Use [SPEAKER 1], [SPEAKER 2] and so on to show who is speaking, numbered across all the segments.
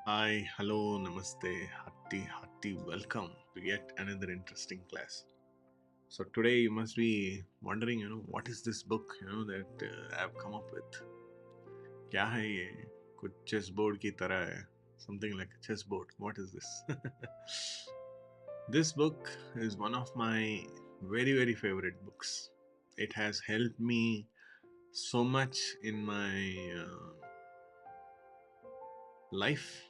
[SPEAKER 1] Hi, hello, namaste, hearty welcome to yet another interesting class. So today you must be wondering, what is this book, that I've come up with? क्या है ये? कुछ chess board की तरह है. Something like a chess board. What is this? This book is one of my very favorite books. It has helped me so much in my life,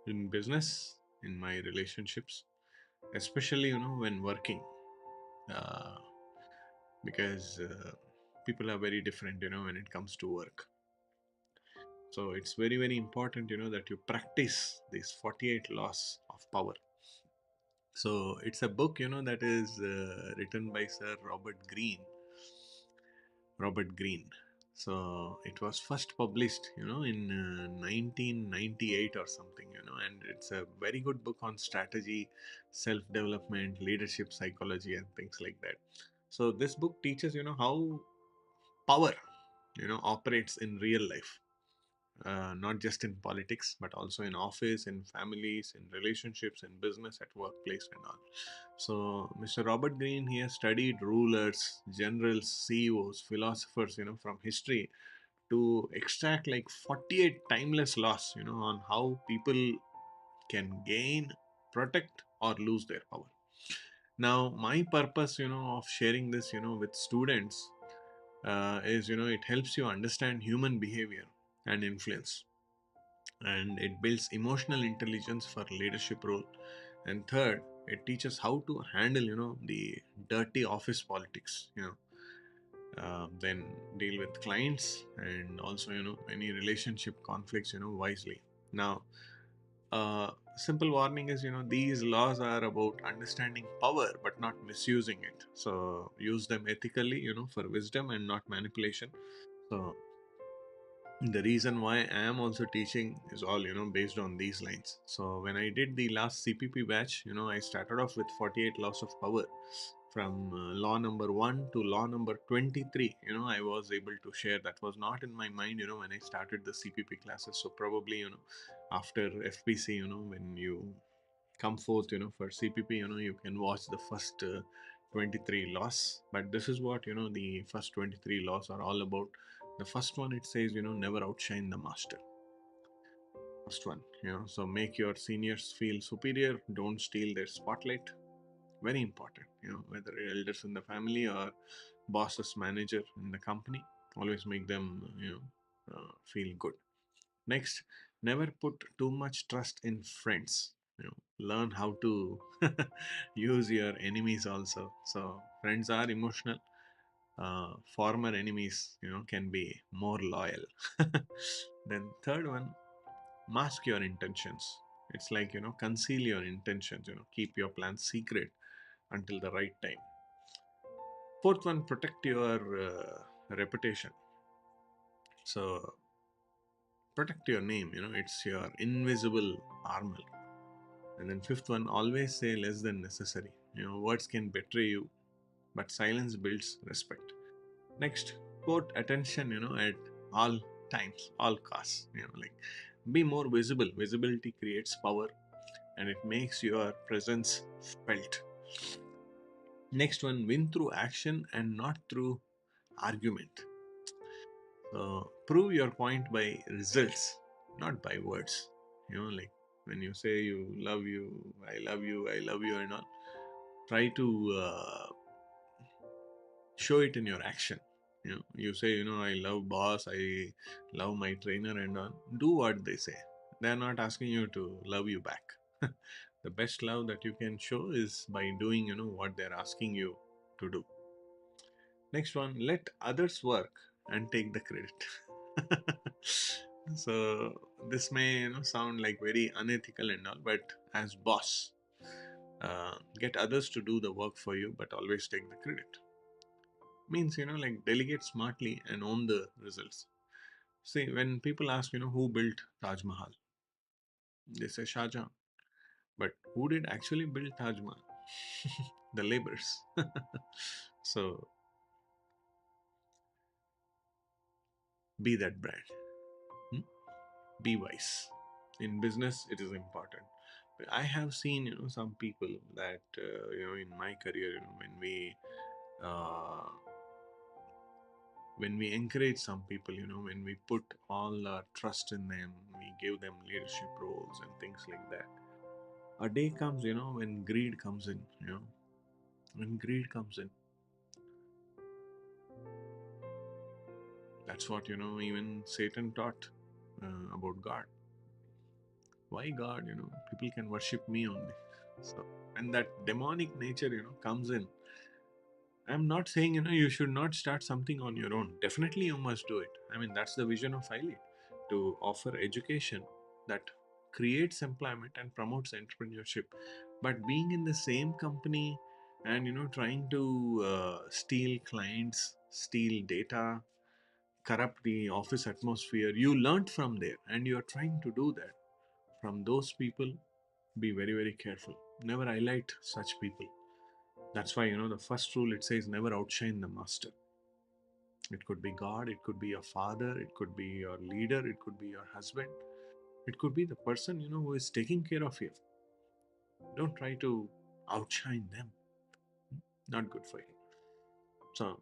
[SPEAKER 1] in business, in my relationships, especially when working, uh, because people are very different when it comes to work. So it's very important that you practice these 48 laws of power. So it's a book that is written by Sir Robert Greene. So it was first published in 1998 or something, and it's a very good book on strategy, self development, leadership psychology, and things like that. So this book teaches how power operates in real life, not just in politics, but also in office, in families, in relationships, in business, at workplace, and all. So, Mr. Robert Greene, he has studied rulers, generals, CEOs, philosophers, from history to extract like 48 timeless laws, on how people can gain, protect, or lose their power. Now, my purpose, of sharing this, with students is, it helps you understand human behavior and influence, and it builds emotional intelligence for leadership role. And third, it teaches how to handle the dirty office politics, then deal with clients, and also any relationship conflicts wisely. Now, simple warning is these laws are about understanding power but not misusing it. So use them ethically for wisdom and not manipulation. So the reason why I am also teaching is all based on these lines. So when I did the last CPP batch, I started off with 48 laws of power, from law number 1 to law number 23. I was able to share. That was not in my mind when I started the CPP classes. So probably after FPC, when you come forth for CPP, you can watch the first 23 laws. But this is what the first 23 laws are all about. The first one, it says never outshine the master. First one, so make your seniors feel superior, don't steal their spotlight. Very important, whether elders in the family or bosses, manager in the company, always make them feel good. Next, never put too much trust in friends. Learn how to use your enemies also. So friends are emotional. Former enemies, can be more loyal. Then third one, mask your intentions. It's like conceal your intentions. Keep your plans secret until the right time. Fourth one, protect your reputation. So protect your name. It's your invisible armor. And then fifth one, always say less than necessary. Words can betray you, but silence builds respect. Next, quote attention, at all times, all costs. Like be more visible. Visibility creates power, and it makes your presence felt. Next one, win through action and not through argument. So prove your point by results, not by words. Like when you say I love you, and all, try to show it in your action. You say, I love boss, I love my trainer, and all. Do what they say. They're not asking you to love you back. The best love that you can show is by doing, what they're asking you to do. Next one, let others work and take the credit. So this may sound like very unethical and all, but as boss, get others to do the work for you, but always take the credit. Means like delegate smartly and own the results. See, when people ask who built Taj Mahal, they say Shah Jahan. But who did actually build Taj Mahal? The laborers. So be that brand. Hmm? Be wise. In business, it is important. But I have seen, some people that, in my career, uh, when we encourage some people, when we put all our trust in them, we give them leadership roles and things like that. A day comes, when greed comes in, when greed comes in. That's what, even Satan taught about God. Why God? People can worship me only. So, when that demonic nature, comes in, I'm not saying, you should not start something on your own. Definitely, you must do it. I mean, that's the vision of iLead, to offer education that creates employment and promotes entrepreneurship. But being in the same company and, trying to steal clients, steal data, corrupt the office atmosphere, you learned from there and you are trying to do that. From those people, be very, very careful. Never highlight such people. That's why, the first rule it says never outshine the master. It could be God, it could be your father, it could be your leader, it could be your husband, it could be the person, who is taking care of you. Don't try to outshine them. Not good for you. So,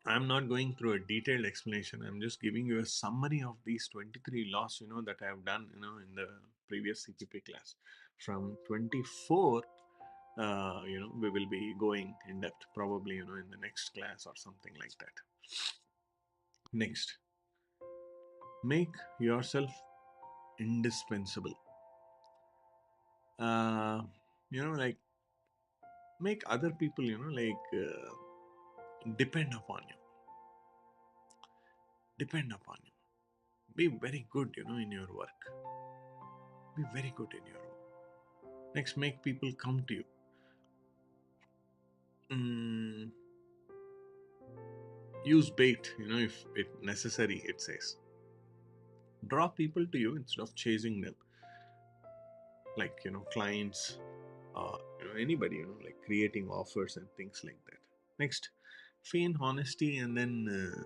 [SPEAKER 1] I'm not going through a detailed explanation. I'm just giving you a summary of these 23 laws, that I have done, in the previous CPP class. From 24, we will be going in depth, probably, in the next class or something like that. Next, make yourself indispensable. Uh, like, make other people, depend upon you. Depend upon you. Be very good, in your work. Be very good in your work. Next, make people come to you. Mm, use bait, if it necessary, it says. Draw people to you instead of chasing them. Like, clients, anybody, like creating offers and things like that. Next, feign honesty and then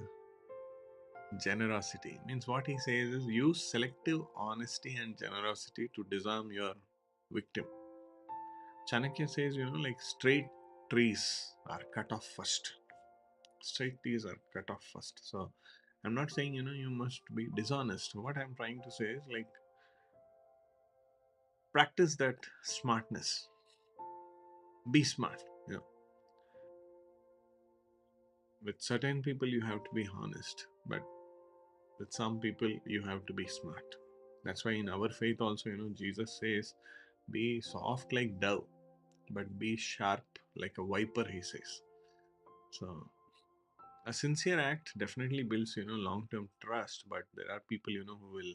[SPEAKER 1] generosity. Means what he says is use selective honesty and generosity to disarm your victim. Chanakya says, like straight trees are cut off first. Straight trees are cut off first. So I'm not saying, you must be dishonest. What I'm trying to say is like practice that smartness. Be smart. With certain people you have to be honest, but with some people you have to be smart. That's why in our faith also, Jesus says, be soft like dove, but be sharp like a viper, he says. So a sincere act definitely builds, long-term trust, but there are people, who will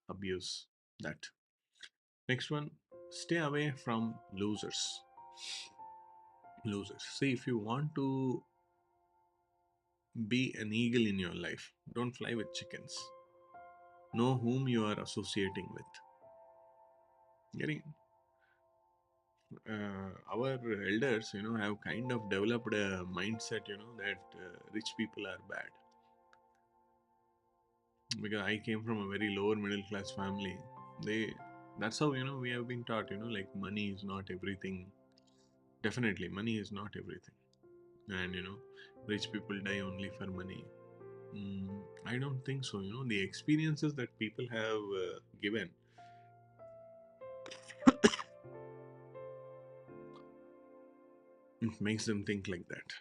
[SPEAKER 1] abuse that. Next one, stay away from losers. Losers. See, if you want to be an eagle in your life, don't fly with chickens. Know whom you are associating with. Getting our elders, have kind of developed a mindset, that rich people are bad. Because I came from a very lower middle class family. They, that's how we have been taught. Like money is not everything. Definitely, money is not everything, and rich people die only for money. I don't think so. The experiences that people have given, it makes them think like that.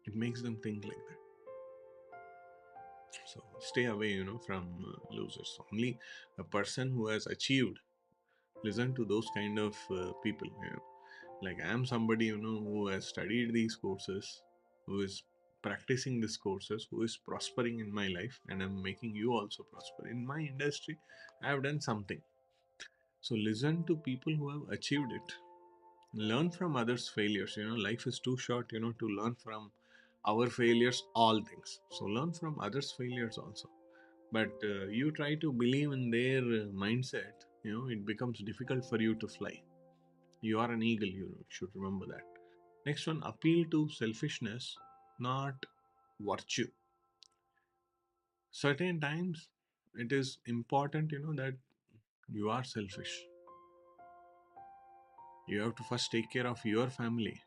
[SPEAKER 1] It makes them think like that. So stay away, from losers. Only a person who has achieved, listen to those kind of people. Like I am somebody, who has studied these courses, who is practicing these courses, who is prospering in my life, and I'm making you also prosper. In my industry, I have done something. So listen to people who have achieved it. Learn from others' failures. Life is too short, to learn from our failures, all things. So learn from others' failures also. But you try to believe in their mindset, it becomes difficult for you to fly. You are an eagle, you should remember that. Next one, appeal to selfishness, not virtue. Certain times it is important, that you are selfish. You have to first take care of your family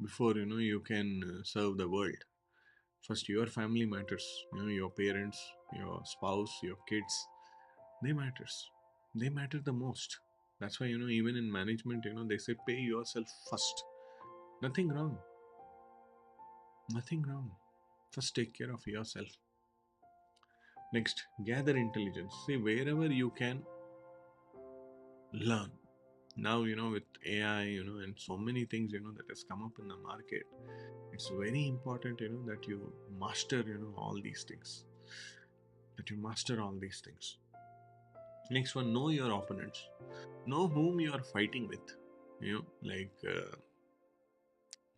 [SPEAKER 1] before, you can serve the world. First, your family matters. Your parents, your spouse, your kids, they matters. They matter the most. That's why, even in management, they say pay yourself first. Nothing wrong. Nothing wrong. First, take care of yourself. Next, gather intelligence. See, wherever you can, learn. Now, with AI, and so many things, that has come up in the market, it's very important, that you master, all these things. That you master all these things. Next one, know your opponents. Know whom you are fighting with. Like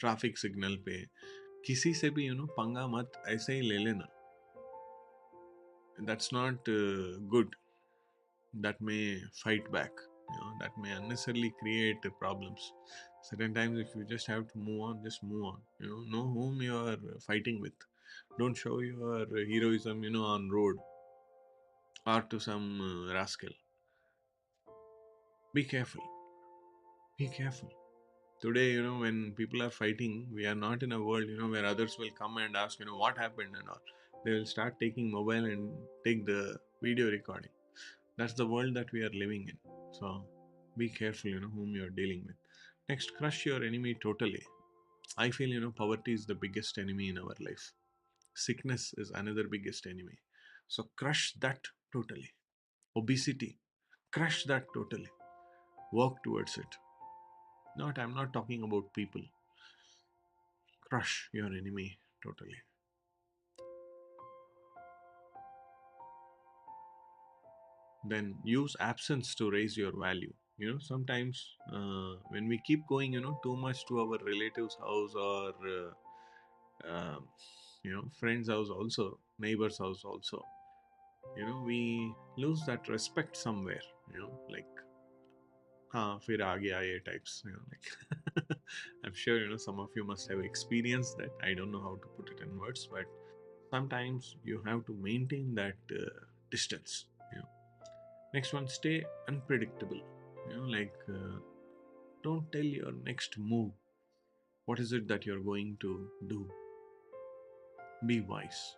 [SPEAKER 1] traffic signal पे किसी से भी पंगा मत ऐसे ही ले लेना. That's not good. That may fight back. That may unnecessarily create problems. Certain times, if you just have to move on, just move on. Know whom you are fighting with. Don't show your heroism, on road or to some rascal. Be careful. Be careful. Today, when people are fighting, we are not in a world, where others will come and ask, what happened and all. They will start taking mobile and take the video recording. That's the world that we are living in. So be careful, whom you are dealing with. Next, crush your enemy totally. I feel, poverty is the biggest enemy in our life. Sickness is another biggest enemy. So crush that totally. Obesity, crush that totally. Work towards it. Not, I'm not talking about people. Crush your enemy totally. Then use absence to raise your value. Sometimes when we keep going, too much to our relatives' house or friends' house also, neighbors' house also, we lose that respect somewhere. Like हाँ फिर आ गया ये types. Like I'm sure some of you must have experienced that. I don't know how to put it in words, but sometimes you have to maintain that distance. Next one, stay unpredictable. Like don't tell your next move. What is it that you're going to do? Be wise.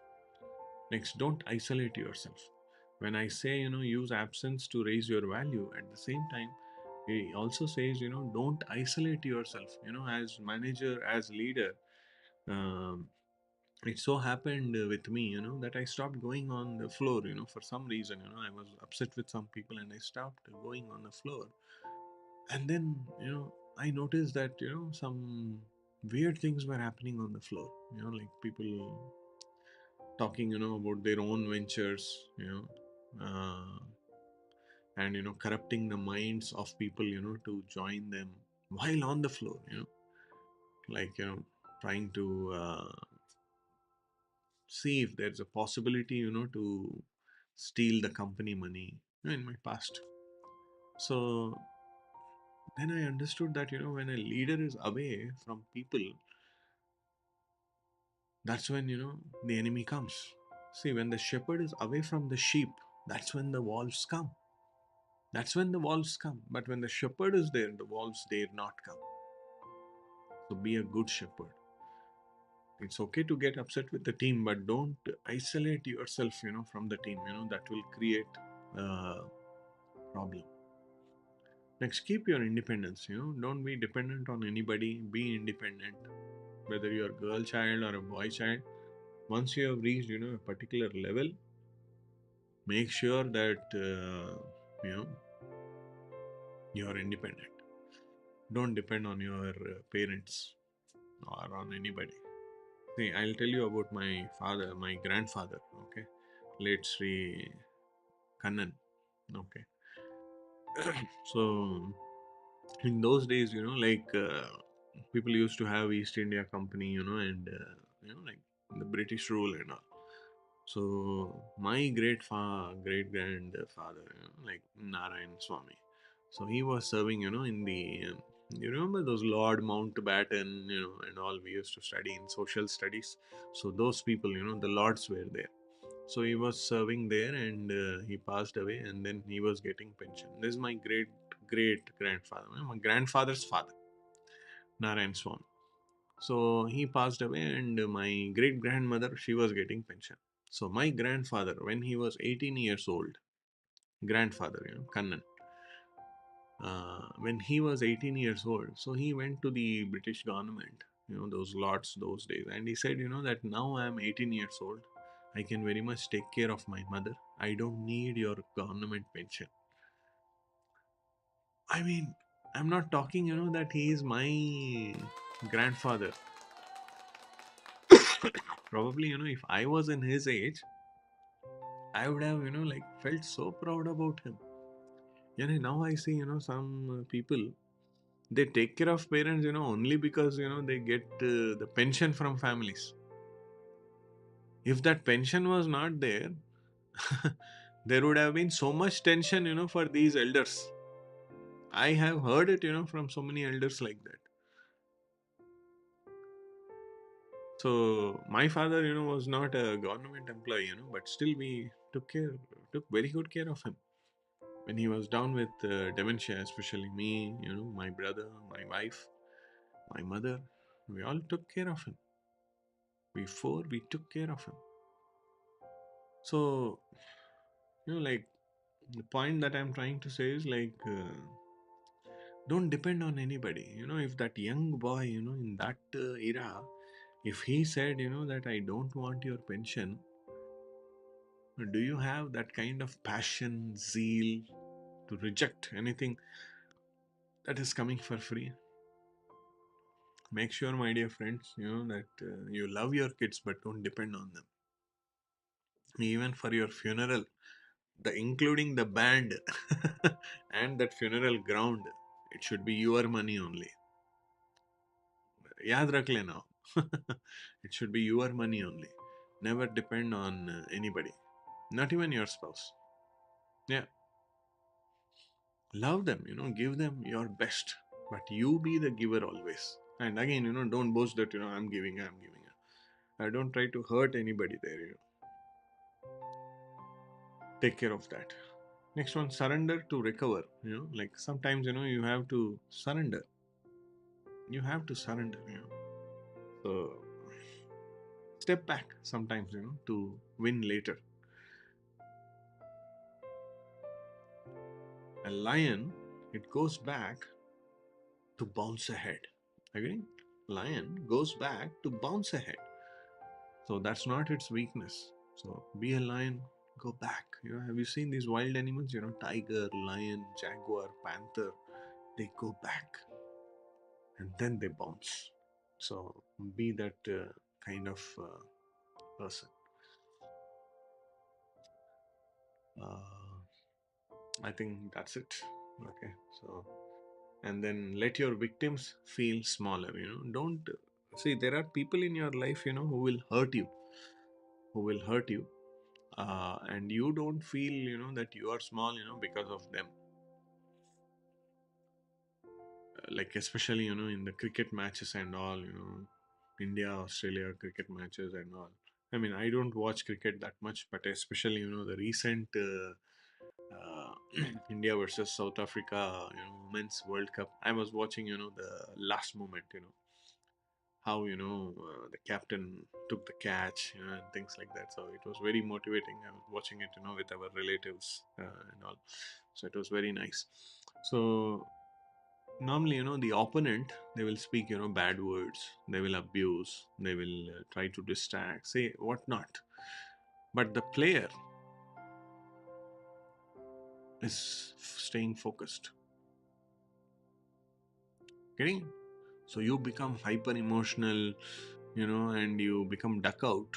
[SPEAKER 1] Next, don't isolate yourself. When I say, use absence to raise your value, at the same time, he also says, don't isolate yourself. As manager, as leader, um, it so happened with me, that I stopped going on the floor, for some reason, I was upset with some people and I stopped going on the floor. And then, I noticed that, some weird things were happening on the floor, like people talking, about their own ventures, and, corrupting the minds of people, to join them while on the floor, like, trying to see if there's a possibility, to steal the company money, in my past. So then I understood that, when a leader is away from people, that's when, the enemy comes. See, when the shepherd is away from the sheep, that's when the wolves come. That's when the wolves come. But when the shepherd is there, the wolves dare not come. So be a good shepherd. It's okay to get upset with the team, but don't isolate yourself, from the team. That will create a problem. Next, keep your independence. Don't be dependent on anybody. Be independent. Whether you're a girl child or a boy child, once you have reached, a particular level, make sure that you are independent. Don't depend on your parents or on anybody. See, I'll tell you about my father, my grandfather. Okay, late Sri Kannan. Okay, so in those days, like people used to have East India Company, and like the British rule and all. So my great grandfather, like Narayan Swami, so he was serving, in the you remember those Lord Mountbatten, and all we used to study in social studies. So those people, the lords were there. So he was serving there, and he passed away, and then he was getting pension. This is my great grandfather, my grandfather's father, Narayan Swami. So he passed away, and my great grandmother, she was getting pension. So my grandfather, when he was 18 years old, grandfather, Kannan, when he was 18 years old, so he went to the British government, those lots those days, and he said, that now I am 18 years old. I can very much take care of my mother. I don't need your government pension. I mean, I'm not talking, that he is my grandfather. Probably, if I was in his age, I would have, like felt so proud about him. Now I see, some people, they take care of parents, only because, they get the pension from families. If that pension was not there, there would have been so much tension, for these elders. I have heard it, from so many elders like that. So my father, was not a government employee, but still we took very good care of him. When he was down with dementia, especially me, my brother, my wife, my mother, we all took care of him. We took care of him. So, like the point that I'm trying to say is like, don't depend on anybody. If that young boy, in that era, if he said, that I don't want your pension, do you have that kind of passion, zeal to reject anything that is coming for free? Make sure, my dear friends, that you love your kids, but don't depend on them. Even for your funeral, including the band and that funeral ground, it should be your money only. याद रख लेना. It should be your money only. Never depend on anybody, not even your spouse. Yeah, love them, give them your best, but you be the giver always. And again, don't boast that, I'm giving. I don't try to hurt anybody there. Take care of that. Next one, surrender to recover. Like sometimes, you have to surrender. You have to surrender. So step back sometimes, to win later. A lion, it goes back to bounce ahead. Agree? Lion goes back to bounce ahead. So that's not its weakness. So be a lion, go back. Have you seen these wild animals? Tiger, lion, jaguar, panther. They go back and then they bounce. So be that kind of person. Uh, I think that's it. Okay. So, and then let your victims feel smaller. Don't see, there are people in your life, who will hurt you, who will hurt you. And you don't feel, that you are small, because of them. Like, especially, in the cricket matches and all, India, Australia cricket matches and all. I mean, I don't watch cricket that much, but especially, the recent India versus South Africa, Women's World Cup. I was watching, the last moment, how the captain took the catch, and things like that. So it was very motivating. I was watching it, with our relatives and all. So it was very nice. So normally, the opponent, they will speak, bad words. They will abuse. They will try to distract, say what not. But the player is staying focused. Getting? So you become hyper emotional, and you become duck out.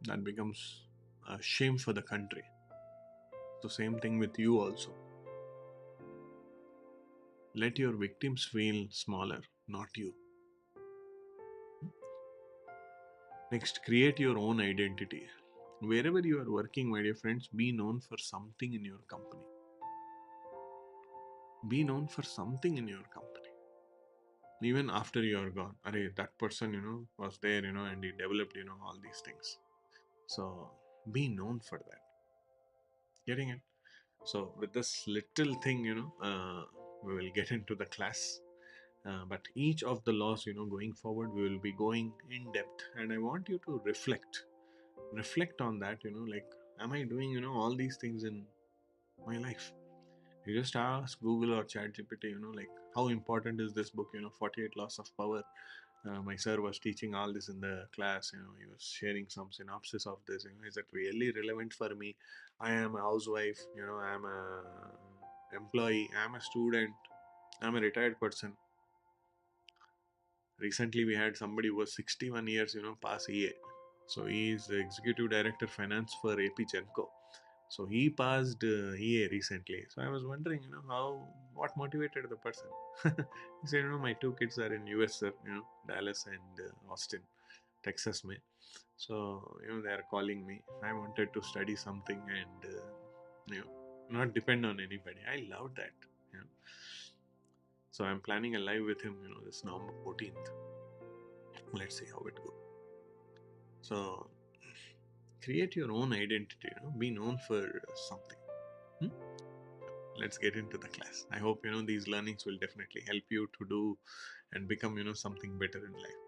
[SPEAKER 1] That becomes a shame for the country. So same thing with you also. Let your victims feel smaller, not you. Next, create your own identity. Wherever you are working, my dear friends, be known for something in your company. Be known for something in your company. Even after you are gone. Array, that person, was there, and he developed, all these things. So Be known for that. Getting it? So with this little thing, we will get into the class. But each of the laws, going forward, we will be going in depth, and I want you to reflect on that. Like, am I doing all these things in my life? You just ask Google or ChatGPT, like, how important is this book? 48 Laws of Power. My sir was teaching all this in the class. He was sharing some synopsis of this. Is it really relevant for me? I am a housewife. I am a employee. I am a student. I'm a retired person. Recently, we had somebody who was 61 years, pass EA. So he is the executive director finance for AP Genco. So he passed EA recently. So I was wondering, what motivated the person? He said, my two kids are in US, sir, Dallas and Austin, Texas, May. So, they are calling me. I wanted to study something and, not depend on anybody. I love that, you know. So I'm planning a live with him, this November 14th. Let's see how it goes. So create your own identity, be known for something. Hmm? Let's get into the class. I hope these learnings will definitely help you to do and become something better in life.